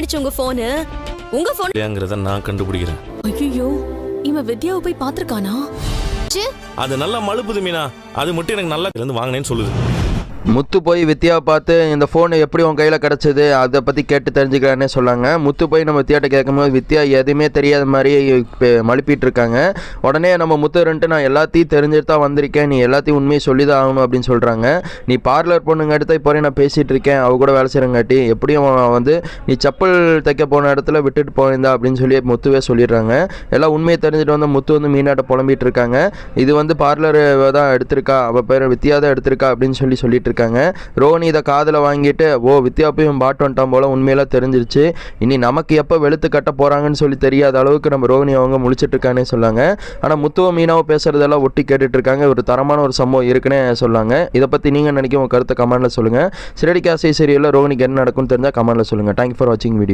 உங்க போனு உங்க போன்ங்கறத நான் கண்டுபிடிக்கிறேன். ஐயோ இவன் வித்யாவை போய் பாத்துர்க்கானா? அது நல்லா மழுப்புது மீனா. அது மட்டும் எனக்கு நல்லா இருந்து வாங்கினேன்னு சொல்லுது. முத்து போய் வித்யாவை பார்த்து இந்த ஃபோன் எப்படி உன் கையில் கிடச்சிது அதை பற்றி கேட்டு தெரிஞ்சுக்கிறானே சொன்னாங்க. முத்து போய் நம்ம வித்யாட்ட கேட்கும்போது வித்யா எதுவுமே தெரியாத மாதிரி மழுப்பிட்டு இருக்காங்க. உடனே நம்ம முத்துன்ட்டு நான் எல்லாத்தையும் தெரிஞ்சுட்டு தான் வந்திருக்கேன், நீ எல்லாத்தையும் உண்மையை சொல்லி தான் ஆகணும் அப்படின்னு சொல்கிறாங்க. நீ பார்லர் பொண்ணுங்க எடுத்து இப்போ நான் பேசிகிட்டு இருக்கேன், அவ கூட வேலை செய்கிறங்காட்டி எப்படியும் வந்து நீ செப்பல் தைக்க போன இடத்துல விட்டுட்டு போயிருந்தா அப்படின்னு சொல்லி முத்துவே சொல்லிடுறாங்க. எல்லாம் உண்மையை தெரிஞ்சுட்டு வந்து முத்து வந்து மீனாட்ட புலம்பிட்டு இருக்காங்க. இது வந்து பார்லர் தான் எடுத்திருக்கா, அவள் பேர் வித்யா தான் எடுத்திருக்கா அப்படின்னு சொல்லிட்டு இருக்காங்க. ரோஹினி இதை காதில் வாங்கிட்டு ஓ வித்யா போய் பாட்டு வந்துட்டான் போல உண்மையெல்லாம் தெரிஞ்சிருச்சு, இனி நமக்கு எப்போ வெளுத்து கட்ட போகிறாங்கன்னு சொல்லி தெரியாத அளவுக்கு நம்ம ரோஹினி அவங்க முழிச்சிட்டு இருக்கானே சொல்லாங்க. ஆனால் முத்துவ மீனாவும் பேசுறதெல்லாம் ஒட்டி கேட்டுட்டு இருக்காங்க. ஒரு தரமான ஒரு சம்பவம் இருக்குன்னே சொல்லாங்க. இதை பற்றி நீங்கள் நினைக்க உங்கள் கருத்தை கமெண்ட்டில் சொல்லுங்கள். சிறடி காசை சீரியலில் ரோஹினிக்கு என்ன நடக்கும்னு தெரிஞ்சால் கமெண்ட்டில் சொல்லுங்கள். தேங்க்யூ ஃபார் வாட்சிங் வீடியோ.